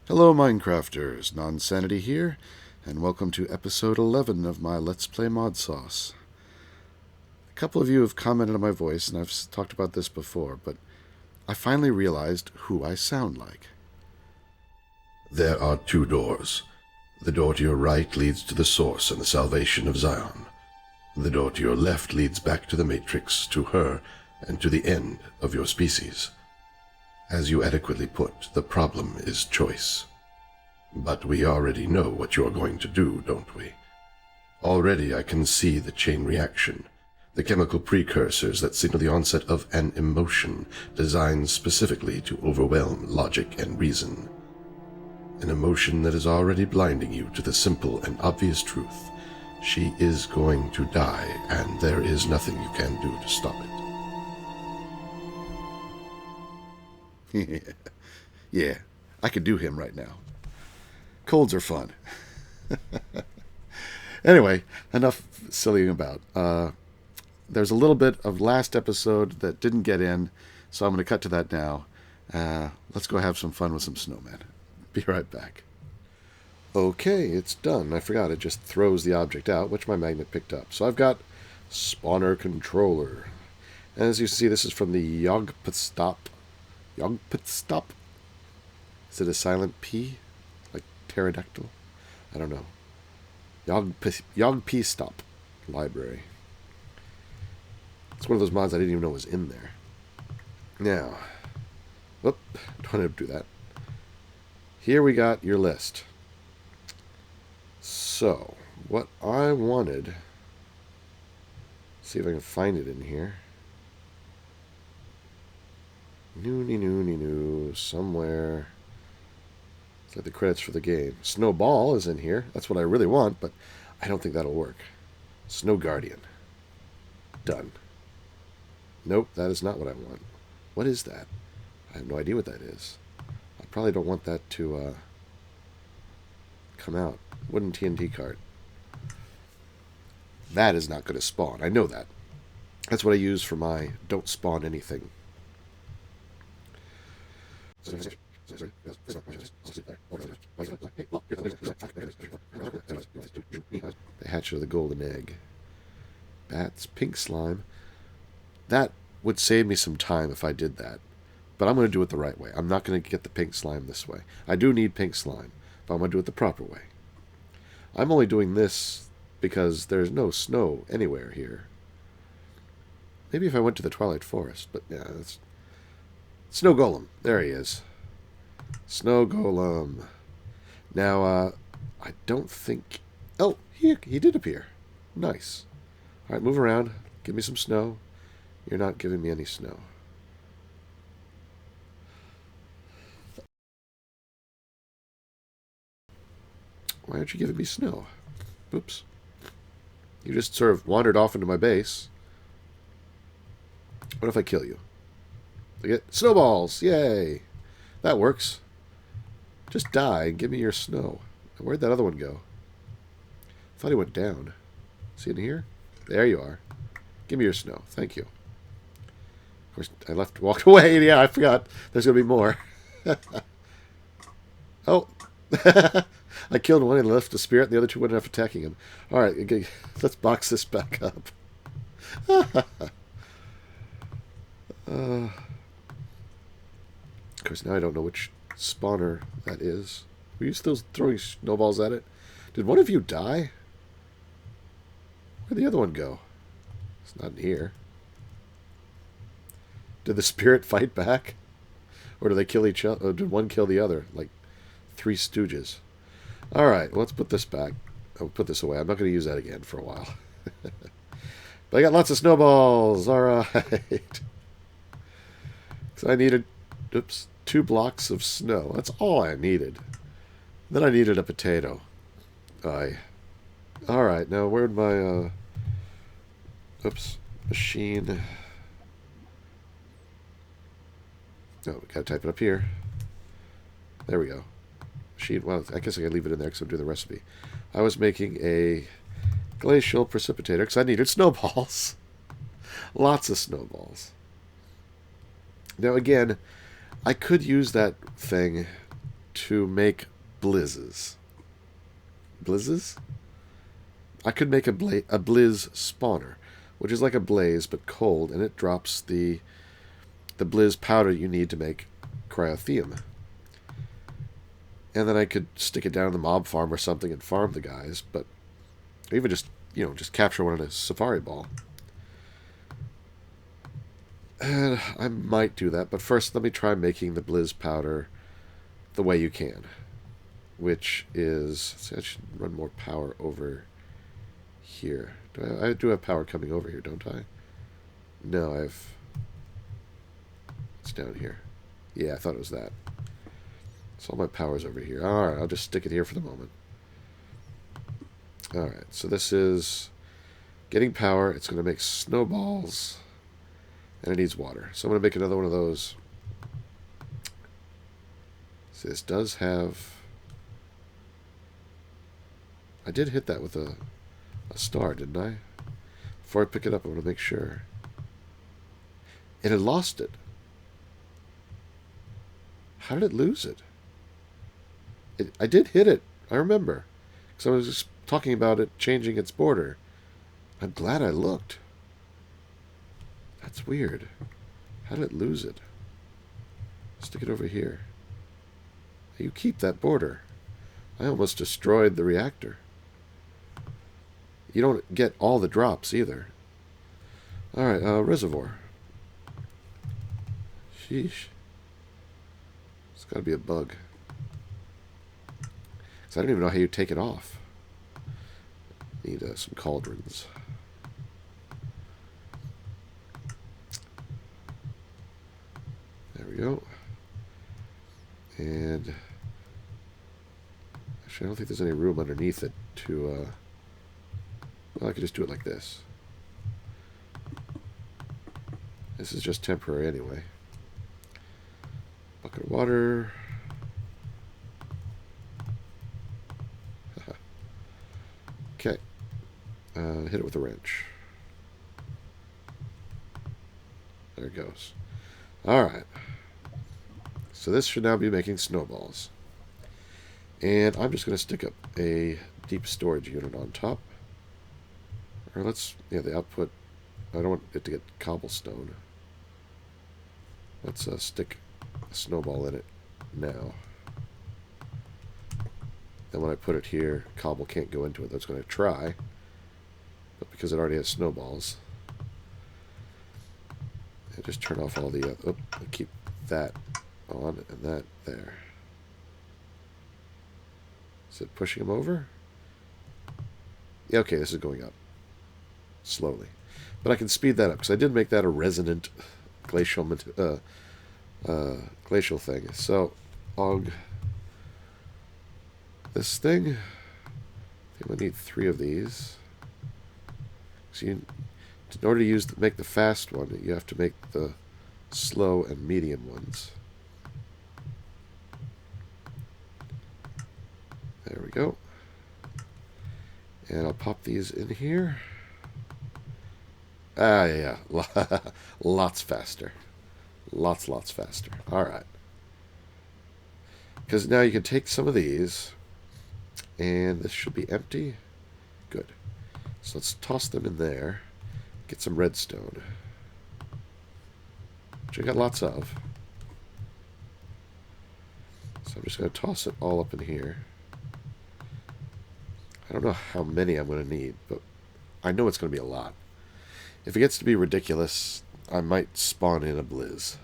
Hello Minecrafters, Nonsanity here, and welcome to episode 11 of my Let's Play Modsauce. A couple of you have commented on my voice, and I've talked about this before, but I finally realized who I sound like. There are two doors. The door to your right leads to the source and the salvation of Zion. The door to your left leads back to the Matrix, to her, and to the end of your species. As you adequately put, the problem is choice. But we already know what you're going to do, don't we? Already I can see the chain reaction, the chemical precursors that signal the onset of an emotion designed specifically to overwhelm logic and reason. An emotion that is already blinding you to the simple and obvious truth. She is going to die, and there is nothing you can do to stop it. Yeah, I could do him right now. Colds are fun. Anyway, enough sillying about. There's a little bit of last episode that didn't get in, so I'm going to cut to that now. Let's go have some fun with some snowmen. Be right back. Okay, it's done. I forgot, it just throws the object out, which my magnet picked up. So I've got spawner controller. And as you see, this is from the Yogpatstop. Yogpatstop? Is it a silent P? Like pterodactyl? I don't know. Yogpstop library. It's one of those mods I didn't even know was in there. Now, whoop, don't have to do that. Here we got your list. So, what I wanted, see if I can find it in here. Noo, somewhere. It's like the credits for the game. Snowball is in here. That's what I really want, but I don't think that'll work. Snow Guardian. Done. Nope, that is not what I want. What is that? I have no idea what that is. I probably don't want that to come out. Wooden TNT cart. That is not going to spawn. I know that. That's what I use for my don't spawn anything. The hatchet of the golden egg. Bats, pink slime. That would save me some time if I did that. But I'm going to do it the right way. I'm not going to get the pink slime this way. I do need pink slime, but I'm going to do it the proper way. I'm only doing this because there's no snow anywhere here. Maybe if I went to the Twilight Forest, but yeah, that's... Snow Golem. There he is. Snow Golem. Now, I don't think... Oh, he did appear. Nice. Alright, move around. Give me some snow. You're not giving me any snow. Why aren't you giving me snow? Oops. You just sort of wandered off into my base. What if I kill you? I get snowballs! Yay! That works. Just die and give me your snow. Where'd that other one go? I thought he went down. Is he in here? There you are. Give me your snow. Thank you. Of course, I walked away. Yeah, I forgot. There's going to be more. Oh. I killed one and left the spirit, and the other two went off attacking him. Alright, okay, let's box this back up. Of course, now I don't know which spawner that is. Were you still throwing snowballs at it? Did one of you die? Where'd the other one go? It's not in here. Did the spirit fight back? Or did they kill each other? Or did one kill the other? Like Three Stooges. Alright, well, let's put this back. I'll put this away. I'm not going to use that again for a while. But I got lots of snowballs. Alright. Because I needed, 2 blocks of snow. That's all I needed. Then I needed a potato. Alright, now where'd my, machine... Oh, we gotta type it up here. There we go. Machine, well, I guess I can leave it in there because I'm doing the recipe. I was making a glacial precipitator because I needed snowballs. Lots of snowballs. Now, again, I could use that thing to make blizzes. Blizzes? I could make a blizz spawner, which is like a blaze but cold, and it drops the blizz powder you need to make cryotheum. And then I could stick it down in the mob farm or something and farm the guys, but even just, just capture one in a safari ball. And I might do that, but first let me try making the blizz powder the way you can, which is, see, I should run more power over here. I do have power coming over here, don't I? No, it's down here. Yeah, I thought it was that. So all my power's over here. Alright, I'll just stick it here for the moment. Alright, so this is getting power. It's going to make snowballs. And it needs water. So I'm going to make another one of those. See, this does have... I did hit that with a star, didn't I? Before I pick it up, I want to make sure. It had lost it. How did it lose it? I did hit it. I remember. Because I was just talking about it changing its border. I'm glad I looked. That's weird. How did it lose it? Stick it over here. You keep that border. I almost destroyed the reactor. You don't get all the drops either. Alright, reservoir. Sheesh. It's got to be a bug. Because I don't even know how you take it off. Need some cauldrons. There we go. And actually, I don't think there's any room underneath it to... well, I could just do it like this. This is just temporary anyway. Bucket of water. Okay. Hit it with a wrench. There it goes. Alright. So this should now be making snowballs. And I'm just going to stick up a deep storage unit on top. Or let's, the output, I don't want it to get cobblestone. Let's stick a snowball in it now. Then when I put it here, cobble can't go into it. That's going to try. But because it already has snowballs, I just turn off all the, I'll keep that on and that there. Is it pushing them over? Yeah, okay, this is going up. Slowly. But I can speed that up, because I did make that a resonant glacial thing. So, this thing, I think we need 3 of these. So in order to make the fast one, you have to make the slow and medium ones. There we go. And I'll pop these in here. Ah, yeah. Lots faster. Lots faster. Alright. Because now you can take some of these, and this should be empty. Good. So let's toss them in there. Get some redstone, which I got lots of. So I'm just going to toss it all up in here. I don't know how many I'm going to need, but I know it's going to be a lot. If it gets to be ridiculous, I might spawn in a blizz.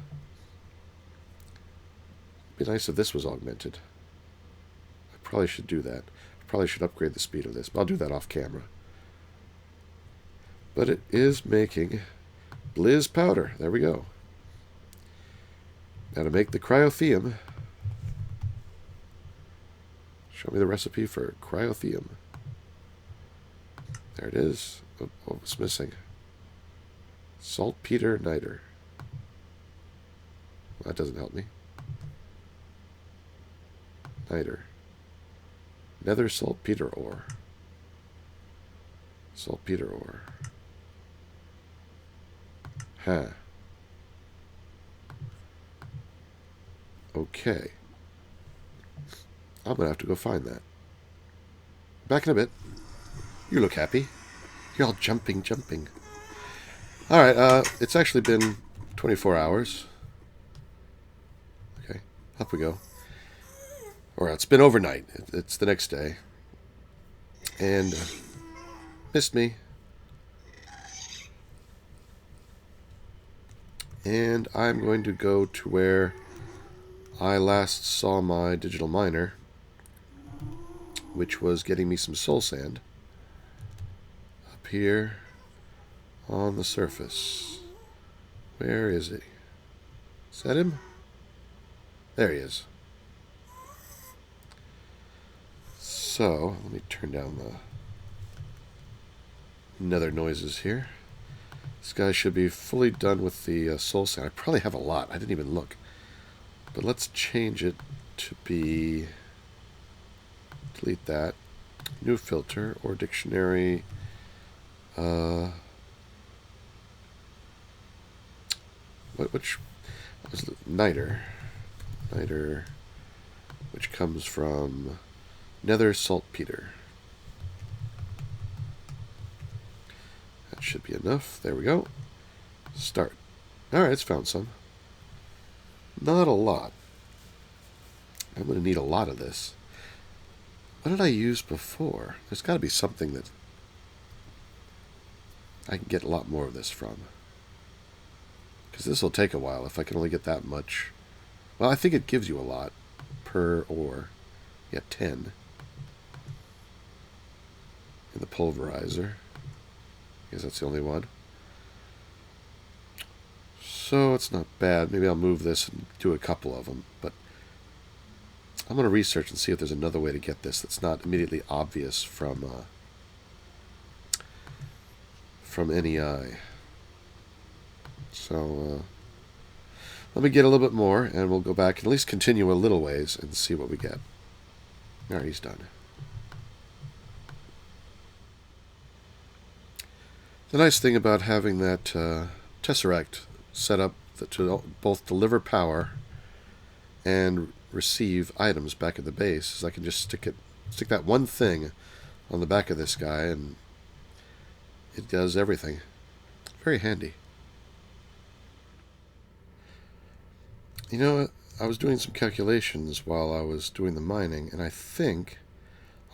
It'd be nice if this was augmented. I probably should do that. I probably should upgrade the speed of this, but I'll do that off camera. But it is making blizz powder. There we go. Now to make the cryotheum, show me the recipe for cryotheum. There it is. Oh, what was missing? Saltpeter niter. Well, that doesn't help me. Niter. Nether saltpeter ore. Saltpeter ore. Huh. Okay. I'm going to have to go find that. Back in a bit. You look happy. You're all jumping. Alright, it's actually been 24 hours. Okay, up we go. Or it's been overnight. It's the next day. And missed me. And I'm going to go to where I last saw my digital miner, which was getting me some soul sand. Up here on the surface. Where is he? Is that him? There he is. So, let me turn down the nether noises here. This guy should be fully done with the soul sand. I probably have a lot. I didn't even look. But let's change it to be... delete that. New filter or dictionary. Which was the niter, which comes from nether saltpeter. That should be enough. There we go. Start. Alright, it's found some. Not a lot. I'm going to need a lot of this. What did I use before? There's got to be something that I can get a lot more of this from. Because this will take a while if I can only get that much. Well, I think it gives you a lot per ore. Yeah, 10. In the pulverizer. I guess that's the only one. So it's not bad. Maybe I'll move this and do a couple of them. But I'm going to research and see if there's another way to get this that's not immediately obvious from NEI. So let me get a little bit more, and we'll go back and at least continue a little ways and see what we get. Alright, he's done. The nice thing about having that tesseract set up to both deliver power and receive items back at the base is I can just stick that one thing on the back of this guy, and it does everything. Very handy. You know, I was doing some calculations while I was doing the mining, and I think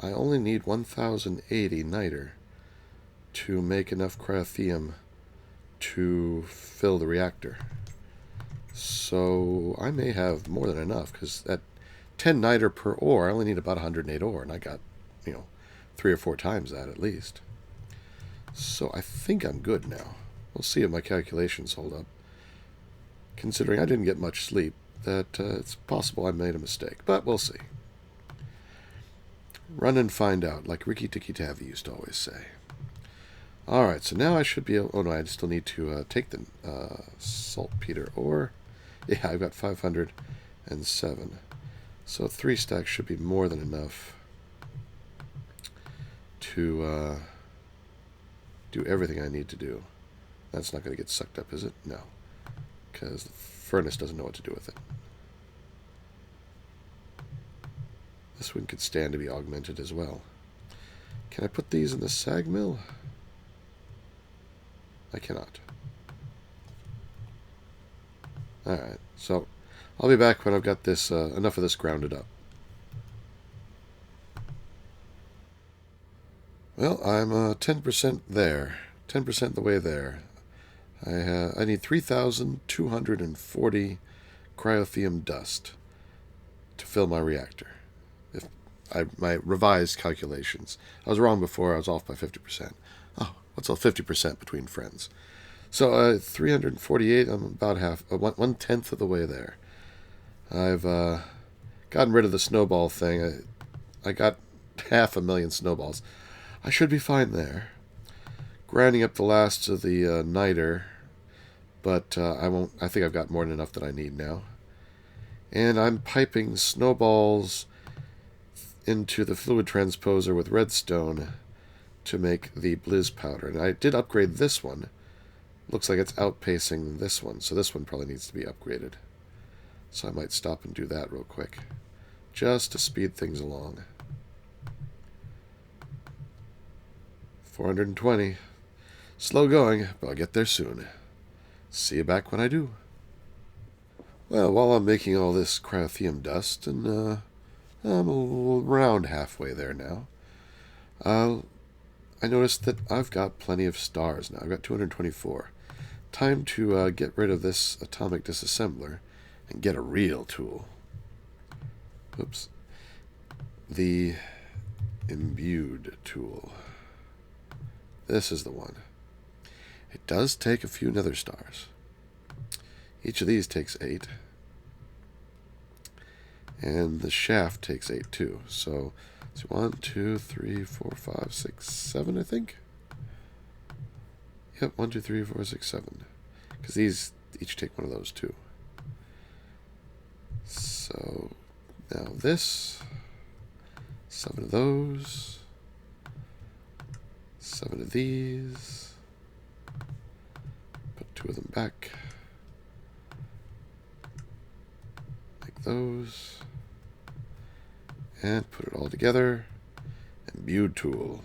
I only need 1080 niter to make enough cryotheum to fill the reactor. So I may have more than enough, because at 10 niter per ore, I only need about 108 ore, and I got, 3 or 4 times that at least. So I think I'm good now. We'll see if my calculations hold up. Considering I didn't get much sleep, that it's possible I made a mistake, but we'll see. Run and find out, like Ricky Tikki Tavi used to always say. Alright, so now I should be able... Oh no, I still need to take the saltpeter ore. Yeah, I've got 507. So 3 stacks should be more than enough to do everything I need to do. That's not going to get sucked up, is it? No. Because the furnace doesn't know what to do with it. This one could stand to be augmented as well. Can I put these in the sag mill? I cannot. Alright, so I'll be back when I've got this enough of this grounded up. Well, I'm 10% there. 10% the way there. I need 3,240 cryotheum dust to fill my reactor. My revised calculations. I was wrong before. I was off by 50%. Oh, what's all 50% between friends? So 348. I'm about half, 1/10 of the way there. I've gotten rid of the snowball thing. I got 500,000 snowballs. I should be fine there. Grinding up the last of the niter, but I won't. I think I've got more than enough that I need now. And I'm piping snowballs into the fluid transposer with redstone to make the blizz powder. And I did upgrade this one. Looks like it's outpacing this one, so this one probably needs to be upgraded. So I might stop and do that real quick. just to speed things along. 420. Slow going, but I'll get there soon. See you back when I do. Well, while I'm making all this cryotheum dust, and I'm around halfway there now, I noticed that I've got plenty of stars now. I've got 224. Time to get rid of this atomic disassembler and get a real tool. Oops. The imbued tool. This is the one. It does take a few nether stars. Each of these takes 8. And the shaft takes 8 too. So it's 1, 2, 3, 4, 5, 6, 7, I think. Yep, 1, 2, 3, 4, 6, 7. Because these each take one of those too. So now this, 7 of those, 7 of these. Put 2 of them back. Like those. And put it all together. Imbued tool.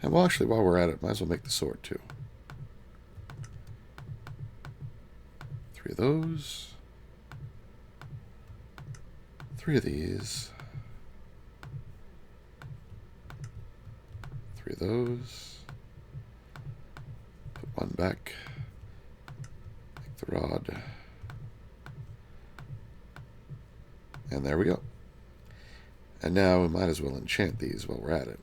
And well, actually, while we're at it, might as well make the sword too. 3 of those. 3 of these. 3 of those. Put 1 back. Make the rod. And there we go. And now we might as well enchant these while we're at it.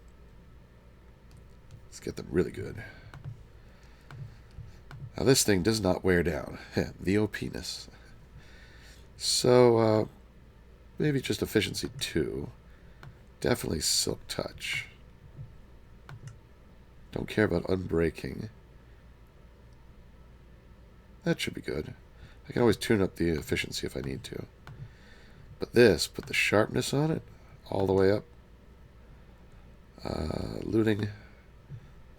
Let's get them really good. Now this thing does not wear down. The OP-ness. So, maybe just efficiency 2. Definitely silk touch. Don't care about unbreaking. That should be good. I can always tune up the efficiency if I need to. But this, put the sharpness on it, all the way up. Looting,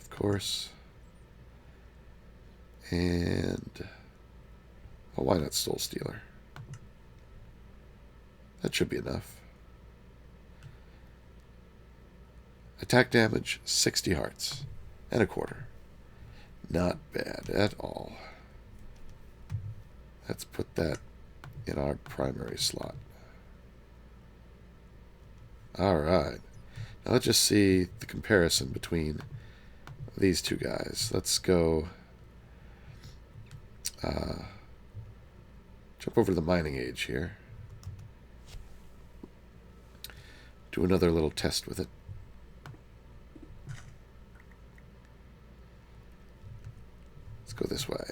of course. And, oh, why not Soul Stealer? That should be enough. Attack damage, 60 hearts. And a quarter. Not bad at all. Let's put that in our primary slot. Alright. Now let's just see the comparison between these two guys. Let's go jump over to the mining age here. Do another little test with it. Let's go this way.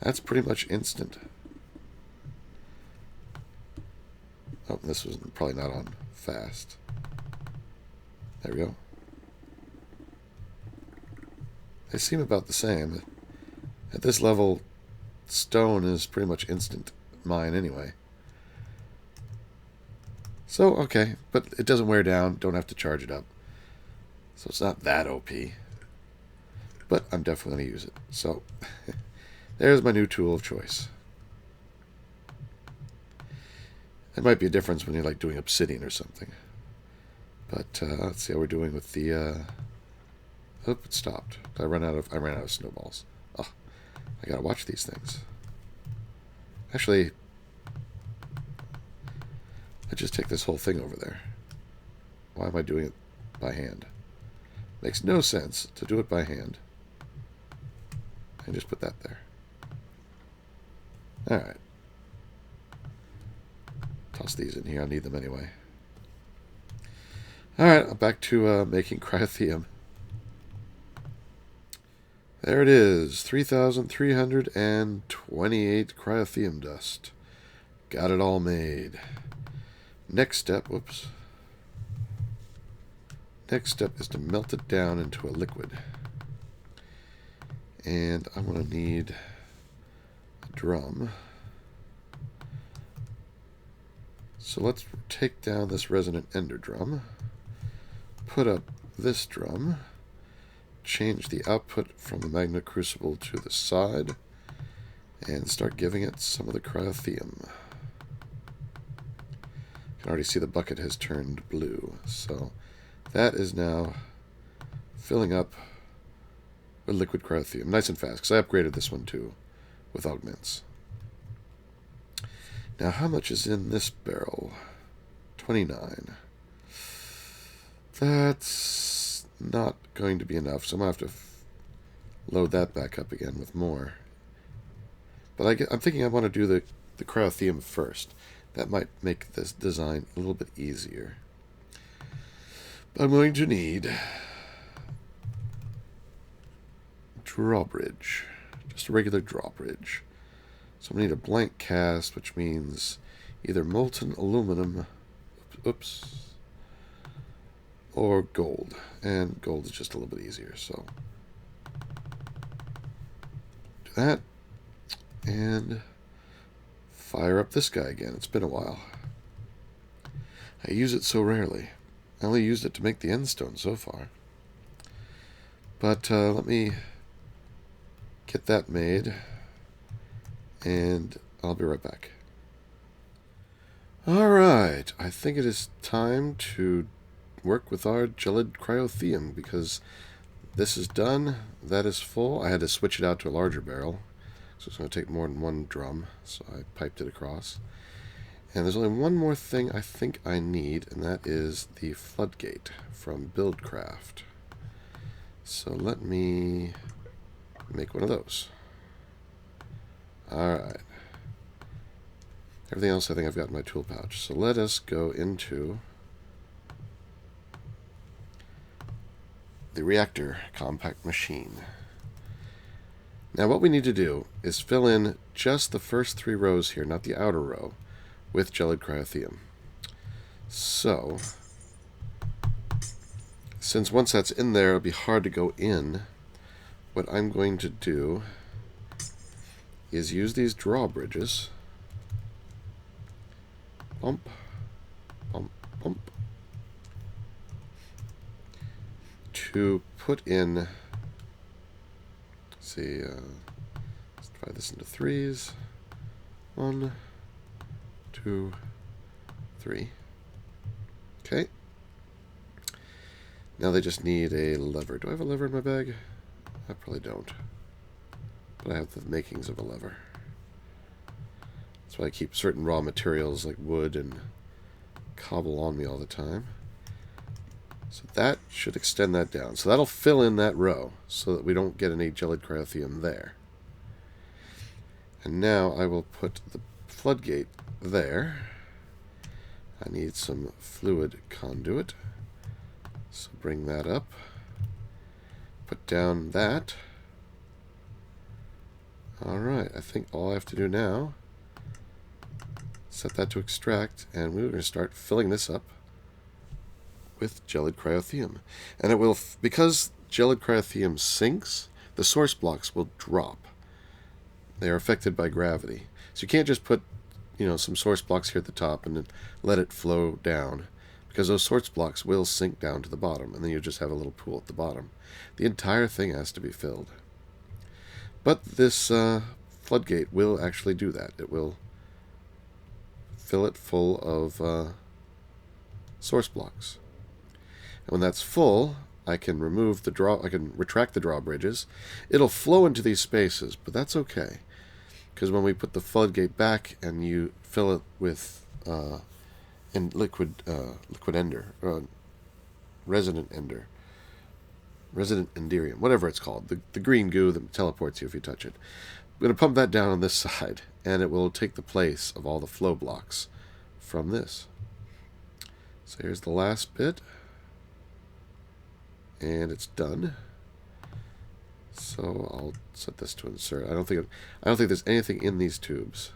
That's pretty much instant. Oh, this was probably not on fast. There we go. They seem about the same. At this level, stone is pretty much instant mine anyway. So, okay, but it doesn't wear down. Don't have to charge it up. So it's not that OP. But I'm definitely going to use it. So, there's my new tool of choice. There might be a difference when you're like doing obsidian or something. But let's see how we're doing with the. Oh, it stopped. I ran out of snowballs. Oh, I gotta watch these things. Actually, I just take this whole thing over there. Why am I doing it by hand? Makes no sense to do it by hand. And just put that there. Alright. Toss these in here. I need them anyway. Alright, back to making cryotheum. There it is. 3,328 cryotheum dust. Got it all made. Next step, whoops. Next step is to melt it down into a liquid. And I'm going to need a drum. So let's take down this resonant ender drum. Put up this drum. Change the output from the magnet crucible to the side. and start giving it some of the cryotheum. You can already see the bucket has turned blue, so that is now filling up with liquid cryotheum, nice and fast, because I upgraded this one too with augments. Now, how much is in this barrel? 29. That's not going to be enough, so I'm going to have to load that back up again with more. But I'm thinking I want to do the cryotheum first. That might make this design a little bit easier. But I'm going to need drawbridge, just a regular drawbridge. So I'm going to need a blank cast, which means either molten aluminum, oops, or gold. And gold is just a little bit easier, so do that. And fire up this guy again. It's been a while. I use it so rarely. I only used it to make the end stone so far. But let me get that made, and I'll be right back. Alright, I think it is time to work with our Gelid Cryotheum, because this is done, that is full. I had to switch it out to a larger barrel, so it's going to take more than one drum, so I piped it across. And there's only one more thing I think I need, and that is the floodgate from Buildcraft. So let me make one of those. Alright. Everything else I think I've got in my tool pouch. So let us go into the reactor compact machine. Now what we need to do is fill in just the first 3 rows here, not the outer row, with Gelid Cryotheum. So, since once that's in there, it'll be hard to go in, what I'm going to do is use these drawbridges. Bump, bump, bump. To put in, let's see, let's divide this into 3s. 1, 2, 3. Okay. Now they just need a lever. Do I have a lever in my bag? I probably don't. But I have the makings of a lever. That's why I keep certain raw materials like wood and cobble on me all the time. So that should extend that down. So that'll fill in that row so that we don't get any Gelid Cryotheum there. And now I will put the floodgate there. I need some fluid conduit. So bring that up. Put down that. Alright, I think all I have to do now, set that to extract, and we're going to start filling this up with Gelid Cryotheum. And it will, because Gelid Cryotheum sinks, the source blocks will drop. They are affected by gravity. So you can't just put, some source blocks here at the top and then let it flow down, because those source blocks will sink down to the bottom, and then you just have a little pool at the bottom. The entire thing has to be filled. But this floodgate will actually do that. It will fill it full of source blocks. And when that's full, I can I can retract the drawbridges. It'll flow into these spaces, but that's okay, because when we put the floodgate back and you fill it with liquid ender, resident enderium, whatever it's called, the green goo that teleports you if you touch it. I'm going to pump that down on this side, and it will take the place of all the flow blocks from this. So here's the last bit, and it's done. So I'll set this to insert. I don't think there's anything in these tubes.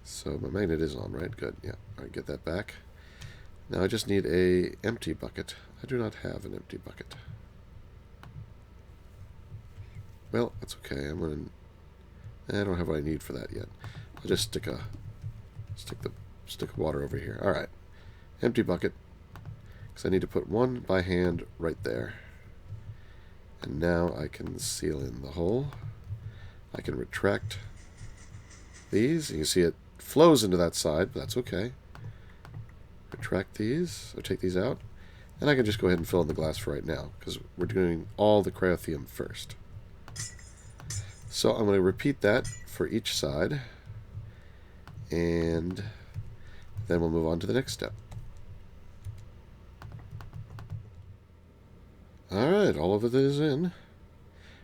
So my magnet is on, right? Good. Yeah. All right, get that back. Now I just need a empty bucket. I do not have an empty bucket. Well, that's okay. I don't have what I need for that yet. I'll just stick of water over here. All right, empty bucket, because I need to put one by hand right there. And now I can seal in the hole. I can retract these. You can see it flows into that side, but that's okay. Retract these, or take these out. And I can just go ahead and fill in the glass for right now, because we're doing all the cryotheum first. So I'm going to repeat that for each side, and then we'll move on to the next step. Alright, all of it is in.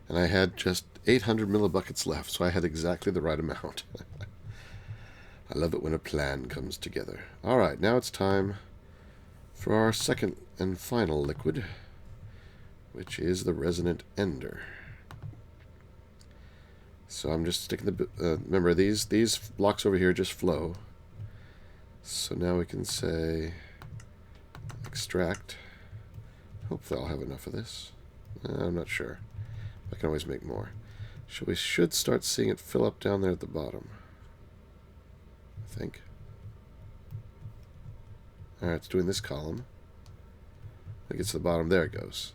And I had just 800 millibuckets left, so I had exactly the right amount. I love it when a plan comes together. Alright, now it's time for our second and final liquid, which is the resonant ender. So I'm just sticking the... remember, these blocks over here just flow. So now we can say extract. Hopefully I'll have enough of this. I'm not sure. I can always make more. So we should start seeing it fill up down there at the bottom, I think. Alright, it's doing this column. When it gets to the bottom, there it goes.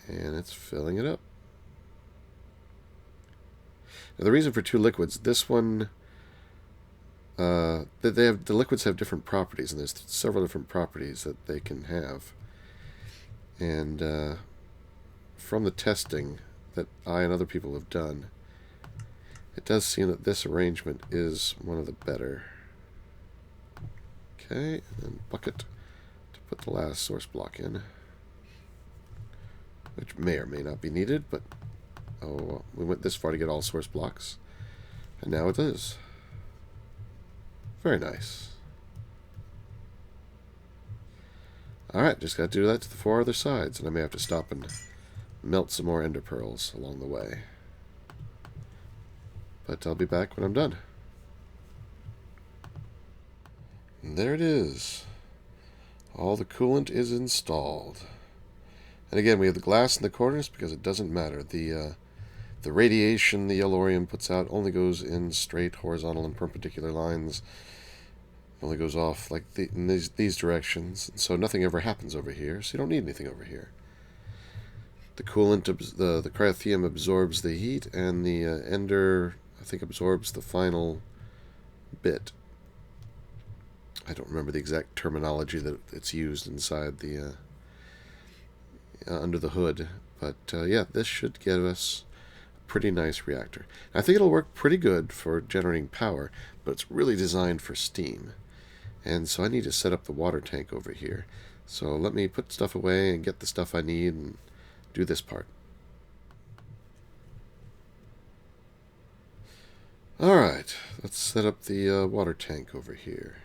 And it's filling it up. Now the reason for two liquids, this one, the liquids have different properties, and there's several different properties that they can have. And from the testing that I and other people have done, it does seem that this arrangement is one of the better. Okay, and then bucket to put the last source block in, which may or may not be needed, but oh, well, we went this far to get all source blocks, and now it is. Very nice. Alright, just got to do that to the four other sides, and I may have to stop and melt some more ender pearls along the way. But I'll be back when I'm done. And there it is. All the coolant is installed. And again, we have the glass in the corners because it doesn't matter. The radiation the yellorium puts out only goes in straight, horizontal, and perpendicular lines. It only goes off like in these directions. And so nothing ever happens over here, so you don't need anything over here. The coolant, the cryotheum absorbs the heat, and the ender, I think, absorbs the final bit. I don't remember the exact terminology that it's used inside the under the hood, but yeah, this should give us a pretty nice reactor. I think it'll work pretty good for generating power, but it's really designed for steam. And so I need to set up the water tank over here. So let me put stuff away and get the stuff I need and do this part. Alright, let's set up the water tank over here.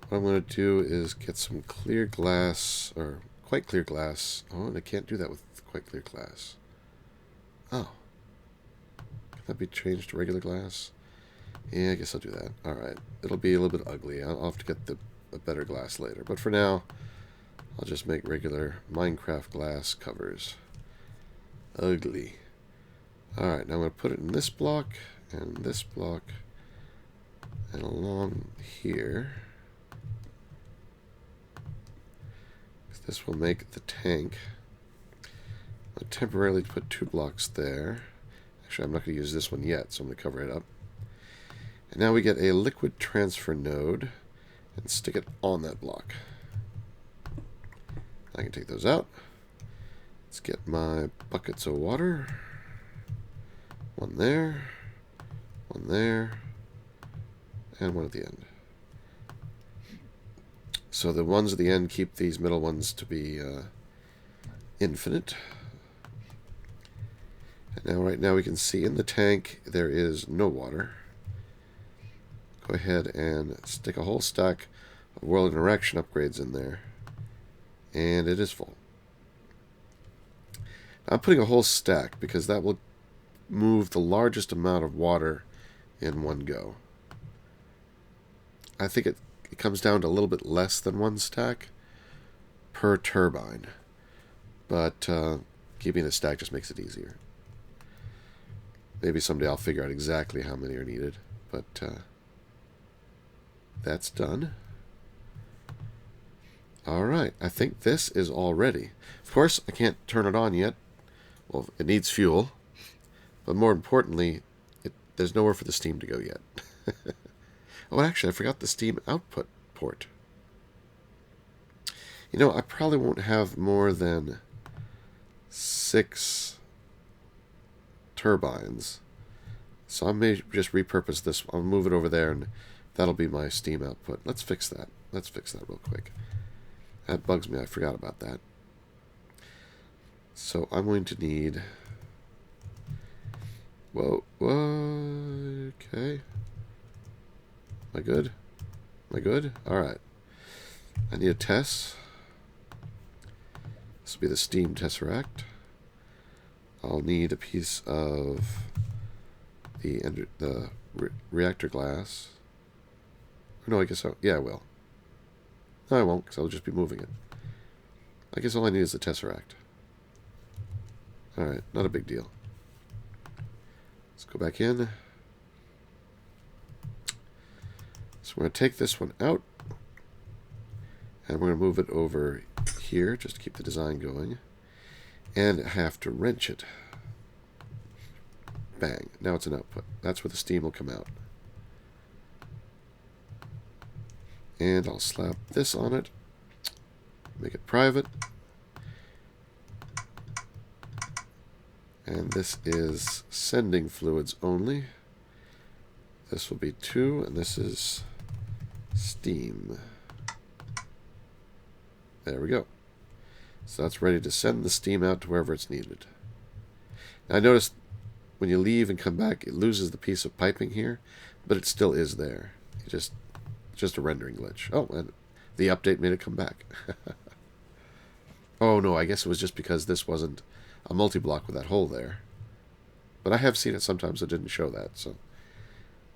What I'm going to do is get some clear glass, or quite clear glass. Oh, and I can't do that with quite clear glass. Oh. Can that be changed to regular glass? Yeah, I guess I'll do that. Alright. It'll be a little bit ugly. I'll have to get a better glass later. But for now, I'll just make regular Minecraft glass covers. Ugly. Alright, now I'm going to put it in this block, and this block, and along here. This will make the tank. I'll temporarily put 2 blocks there. Actually, I'm not going to use this one yet, so I'm going to cover it up. And now we get a liquid transfer node and stick it on that block. I can take those out. Let's get my buckets of water. One there, and one at the end. So the ones at the end keep these middle ones to be infinite. And now, right now, we can see in the tank there is no water. Go ahead and stick a whole stack of world interaction upgrades in there, and it is full. I'm putting a whole stack because that will move the largest amount of water in one go. I think it comes down to a little bit less than 1 stack per turbine, but keeping a stack just makes it easier. Maybe someday I'll figure out exactly how many are needed, but that's done. Alright, I think this is all ready. Of course, I can't turn it on yet. Well, it needs fuel, But more importantly, there's nowhere for the steam to go yet. Oh, actually, I forgot the steam output port. You know, I probably won't have more than 6 turbines. So I may just repurpose this. I'll move it over there, and that'll be my steam output. Let's fix that. Let's fix that real quick. That bugs me. I forgot about that. So I'm going to need... Whoa. Okay. Am I good? Am I good? Alright. I need a test. This will be the steam tesseract. I'll need a piece of the reactor glass. No, I guess yeah, I will. No, I won't, because I'll just be moving it. I guess all I need is the tesseract. Alright, not a big deal. Let's go back in. So we're going to take this one out. And we're going to move it over here, just to keep the design going. And have to wrench it. Bang. Now it's an output. That's where the steam will come out. And I'll slap this on it. Make it private. And this is sending fluids only. This will be 2, and this is steam. There we go. So that's ready to send the steam out to wherever it's needed. Now I noticed when you leave and come back, it loses the piece of piping here, but it still is there. It's just a rendering glitch. Oh, and the update made it come back. Oh no, I guess it was just because this wasn't a multi-block with that hole there. But I have seen it sometimes. It didn't show that, so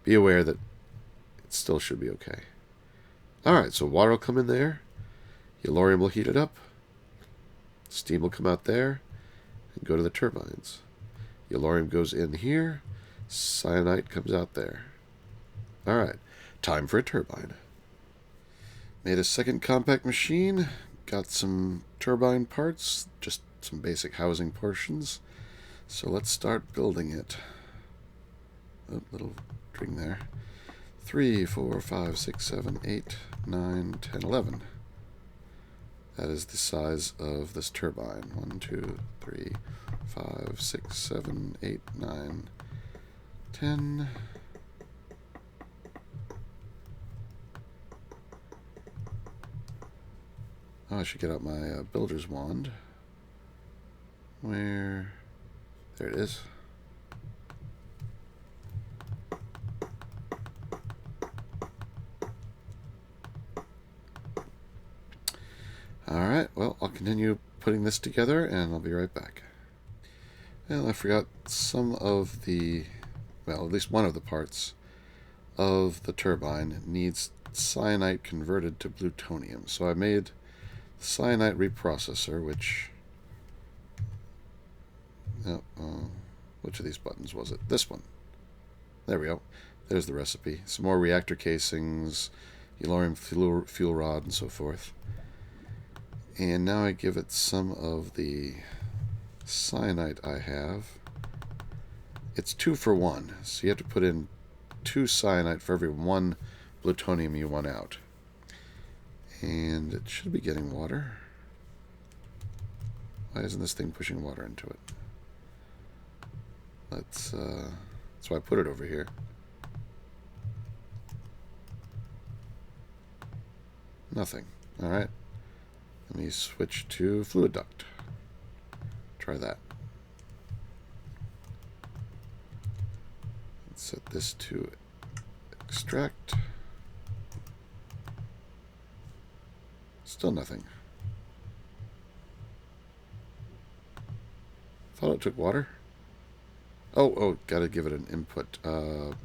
be aware that it still should be okay. Alright, so water will come in there. Yellorium will heat it up. Steam will come out there and go to the turbines. Yellorium goes in here. Cyanite comes out there. Alright, time for a turbine. Made a second compact machine. Got some turbine parts, just some basic housing portions. So let's start building it. Oh, little string there. 3, 4, 5, 6, 7, 8, 9, 10, 11. That is the size of this turbine. 1, 2, 3, 5, 6, 7, 8, 9, 10. Oh, I should get out my builder's wand. Where? There it is. Alright, well, I'll continue putting this together, and I'll be right back. Well, I forgot some of the, well, at least one of the parts of the turbine needs cyanite converted to plutonium. So I made the cyanite reprocessor, which, which of these buttons was it? This one. There we go. There's the recipe. Some more reactor casings, yellorium fuel rod, and so forth. And now I give it some of the cyanide I have. It's 2 for 1, so you have to put in 2 cyanide for every 1 plutonium you want out. And it should be getting water. Why isn't this thing pushing water into it? That's why I put it over here. Nothing. Alright. Let me switch to fluid duct. Try that. Let's set this to extract. Still nothing. Thought it took water. Oh, gotta give it an input. There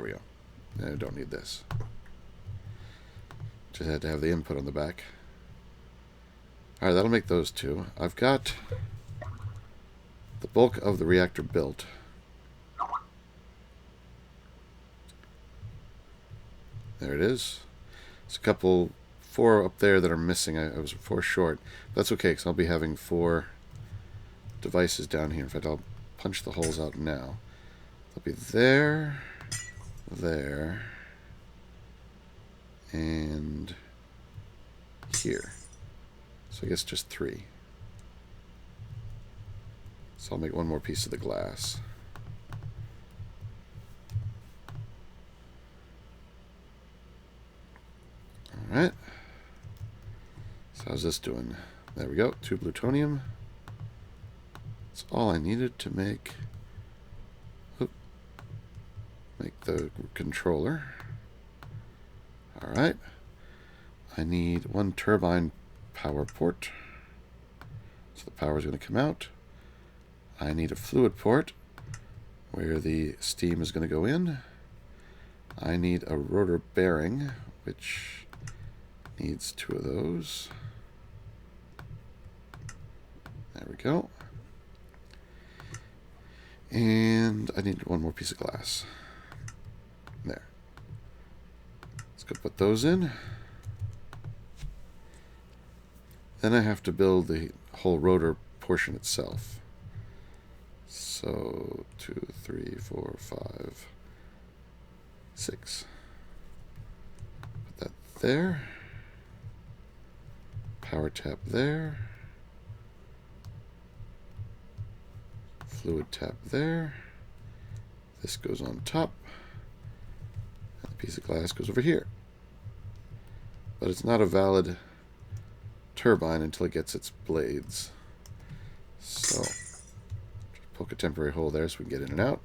we go. I don't need this. Just had to have the input on the back. Alright, that'll make those 2. I've got the bulk of the reactor built. There it is. There's a couple, 4 up there that are missing. I was 4 short. That's okay, because I'll be having 4 devices down here. In fact, I'll punch the holes out now. They'll be there, there, and here. So I guess just 3. So I'll make one more piece of the glass. Alright. So how's this doing? There we go. 2 plutonium. That's all I needed to make the controller. Alright. I need 1 turbine power port. So the power is going to come out. I need a fluid port where the steam is going to go in. I need a rotor bearing, which needs 2 of those. There we go. And I need 1 more piece of glass. There. Let's go put those in. Then I have to build the whole rotor portion itself. So 2, 3, 4, 5, 6. Put that there. Power tap there. Fluid tap there. This goes on top. And the piece of glass goes over here. But it's not a valid turbine until it gets its blades. So just poke a temporary hole there so we can get in and out.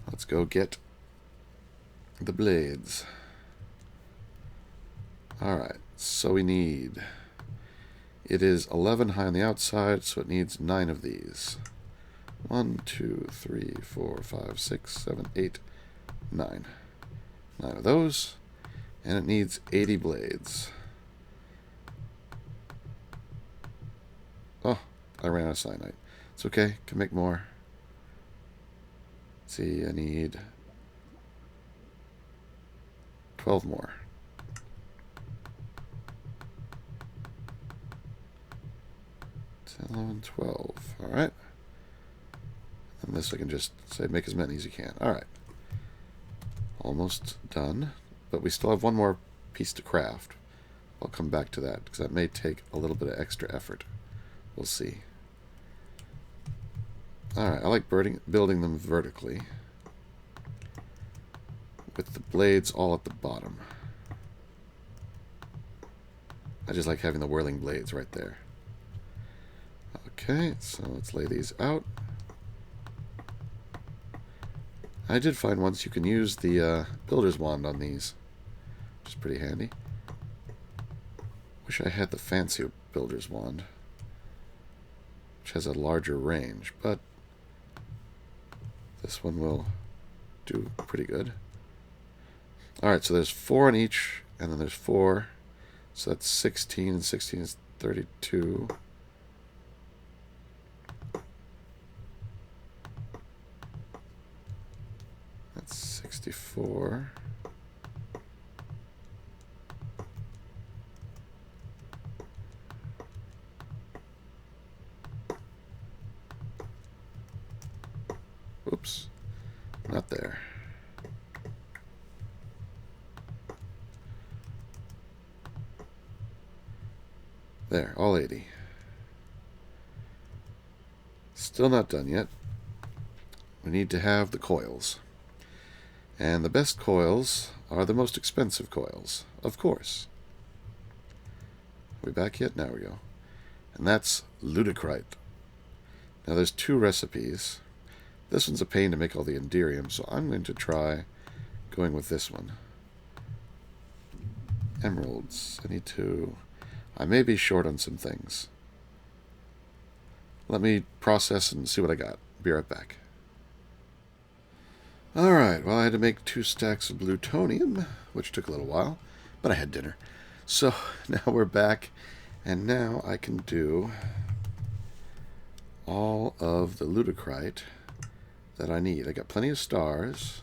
Let's go get the blades. Alright, so we need... It is 11 high on the outside, so it needs 9 of these. 1, 2, 3, 4, 5, 6, 7, 8, 9. 9 of those. And it needs 80 blades. Oh, I ran out of cyanide. It's okay, can make more. Let's see, I need 12 more. 10, 11, 12. Alright. And this I can just say make as many as you can. Alright. Almost done. But we still have 1 more piece to craft. I'll come back to that, because that may take a little bit of extra effort. We'll see. Alright, I like building them vertically, with the blades all at the bottom. I just like having the whirling blades right there. Okay, so let's lay these out. I did find once you can use the builder's wand on these, which is pretty handy. Wish I had the fancier builder's wand, which has a larger range, but this one will do pretty good. Alright, so there's 4 on each, and then there's 4, so that's 16, and 16 is 32. That's 64. Oops, not there. There, all 80. Still not done yet. We need to have the coils. And the best coils are the most expensive coils, of course. Are we back yet? Now we go. And that's ludicrite. Now there's 2 recipes. This one's a pain to make all the enderium, so I'm going to try going with this one. Emeralds. I may be short on some things. Let me process and see what I got. Be right back. Alright, well I had to make 2 stacks of plutonium, which took a little while, but I had dinner. So now we're back, and now I can do all of the ludicrite that I need. I got plenty of stars.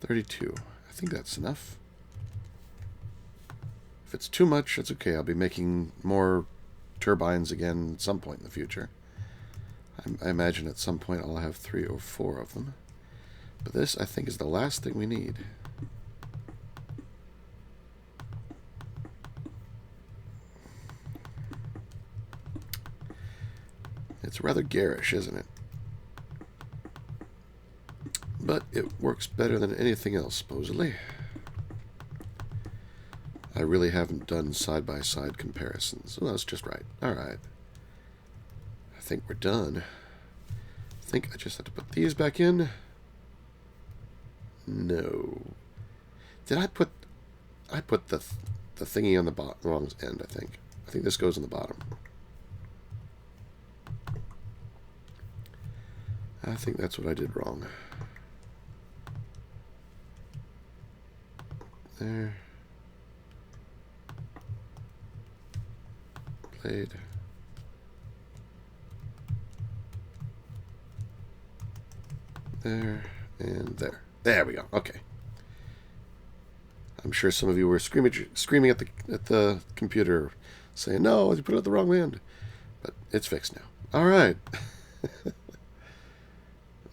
32. I think that's enough. If it's too much, that's okay. I'll be making more turbines again at some point in the future. I imagine at some point I'll have 3 or 4 of them. But this, I think, is the last thing we need. It's rather garish, isn't it? But it works better than anything else, supposedly. I really haven't done side-by-side comparisons. Well, that's just right. Alright. I think we're done. I think I just have to put these back in. No. Did I put... I put the thingy on the wrong end, I think. I think this goes on the bottom. I think that's what I did wrong. There. Blade. There and there. There we go. Okay. I'm sure some of you were screaming at the computer, saying, "No, you put it at the wrong end." But it's fixed now. All right.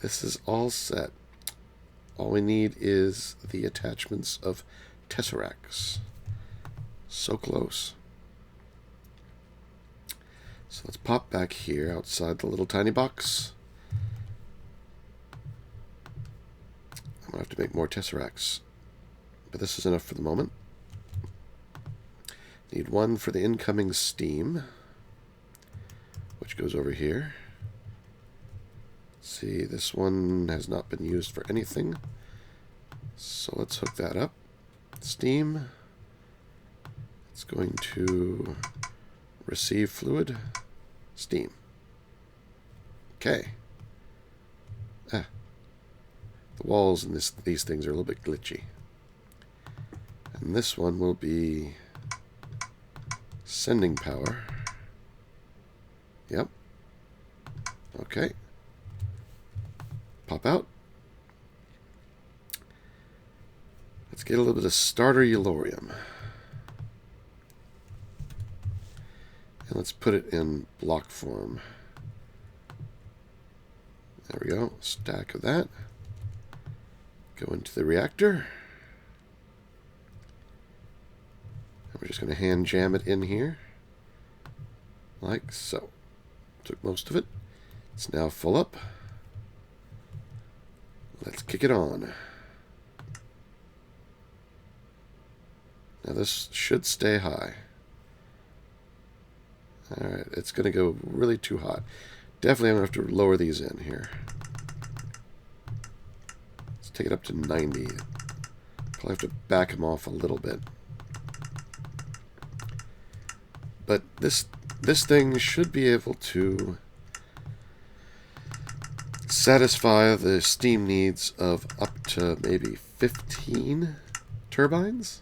This is all set. All we need is the attachments of tesseracts. So close. So let's pop back here outside the little tiny box. I'm going to have to make more tesseracts. But this is enough for the moment. Need one for the incoming steam, which goes over here. See, this one has not been used for anything. So let's hook that up. Steam. It's going to receive fluid. Steam. Okay. The walls in these things are a little bit glitchy. And this one will be sending power. Yep. Okay. Pop out. Let's get a little bit of starter Eulorium. And let's put it in block form. There we go. Stack of that. Go into the reactor. And we're just going to hand jam it in here. Like so. Took most of it. It's now full up. Let's kick it on. Now this should stay high. Alright, it's going to go really too hot. Definitely I'm going to have to lower these in here. Let's take it up to 90. Probably have to back them off a little bit. But this thing should be able to satisfy the steam needs of up to maybe 15 turbines,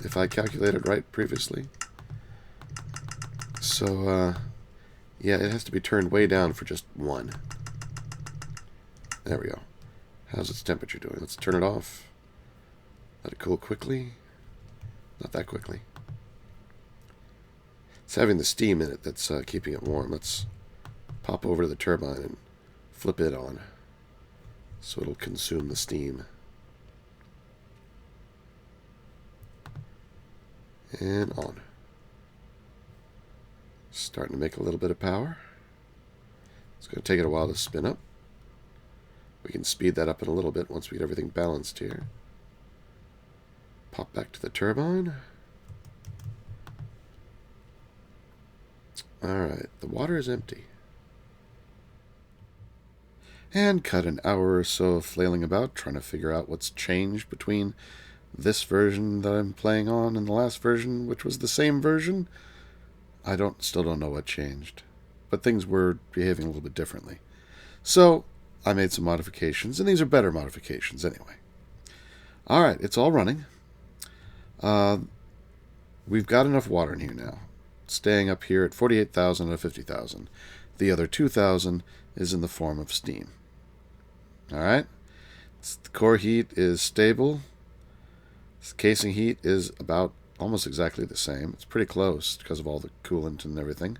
if I calculated right previously. So, yeah, it has to be turned way down for just one. There we go. How's its temperature doing? Let's turn it off. Let it cool quickly. Not that quickly. It's having the steam in it that's keeping it warm. Let's pop over to the turbine and flip it on so it'll consume the steam. And on. Starting to make a little bit of power. It's going to take it a while to spin up. We can speed that up in a little bit once we get everything balanced here. Pop back to the turbine. Alright, the water is empty. And cut an hour or so of flailing about, trying to figure out what's changed between this version that I'm playing on and the last version, which was the same version. I still don't know what changed, but things were behaving a little bit differently. So I made some modifications, and these are better modifications anyway. Alright, it's all running. We've got enough water in here now. Staying up here at 48,000 out of 50,000. The other 2,000 is in the form of steam. Alright? The core heat is stable. The casing heat is about almost exactly the same. It's pretty close because of all the coolant and everything.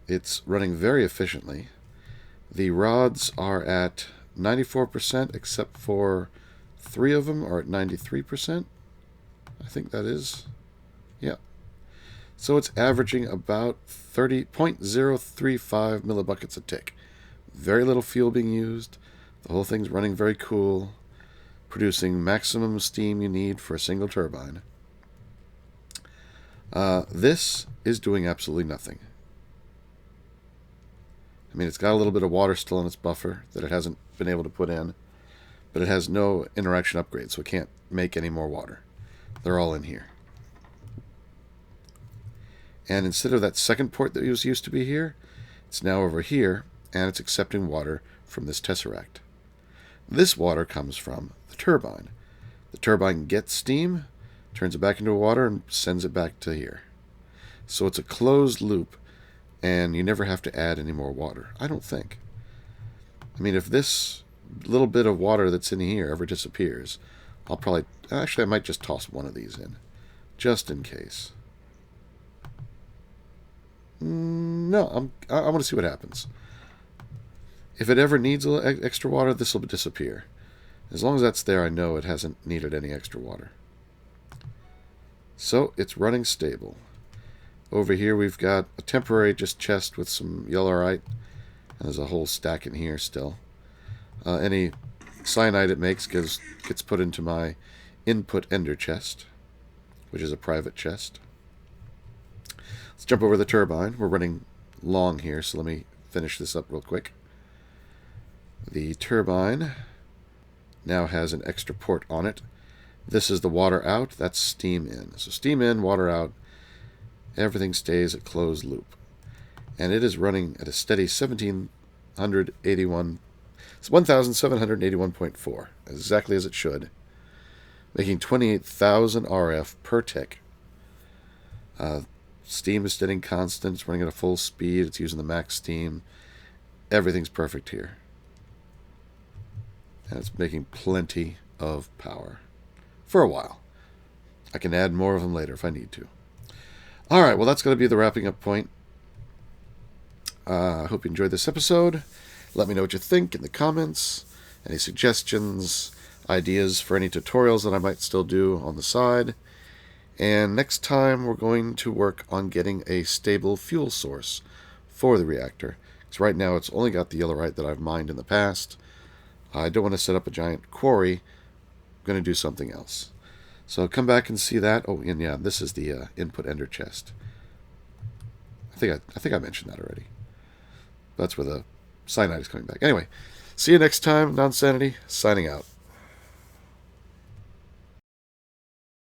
It's running very efficiently. The rods are at 94%, except for 3 of them are at 93%. I think that is. Yeah. So it's averaging about 30.035 millibuckets a tick. Very little fuel being used. The whole thing's running very cool, producing maximum steam you need for a single turbine. This is doing absolutely nothing. I mean, it's got a little bit of water still in its buffer that it hasn't been able to put in, but it has no interaction upgrade, so it can't make any more water. They're all in here. And instead of that second port that was used to be here, it's now over here, and it's accepting water from this tesseract. This water comes from the turbine. The turbine gets steam, turns it back into water, and sends it back to here. So it's a closed loop, and you never have to add any more water, I don't think. I mean, if this little bit of water that's in here ever disappears, I'll probably... Actually, I might just toss one of these in, just in case. No, I want to see what happens. If it ever needs a little extra water, this will disappear. As long as that's there, I know it hasn't needed any extra water. So, it's running stable. Over here we've got a temporary just chest with some yellowite. And there's a whole stack in here still. Any cyanide it makes gets put into my input ender chest, which is a private chest. Let's jump over the turbine. We're running long here, so let me finish this up real quick. The turbine now has an extra port on it. This is the water out. That's steam in. So steam in, water out. Everything stays at closed loop. And it is running at a steady 1781.4, exactly as it should, making 28,000 RF per tick. Steam is staying constant. It's running at a full speed. It's using the max steam. Everything's perfect here. And it's making plenty of power. For a while. I can add more of them later if I need to. Alright, well that's going to be the wrapping up point. I hope you enjoyed this episode. Let me know what you think in the comments. Any suggestions, ideas for any tutorials that I might still do on the side. And next time we're going to work on getting a stable fuel source for the reactor. Because right now it's only got the yellowite that I've mined in the past. I don't want to set up a giant quarry. I'm going to do something else. So come back and see that. Oh, and yeah, this is the input ender chest. I think I mentioned that already. That's where the cyanide is coming back. Anyway, see you next time. Nonsanity, signing out.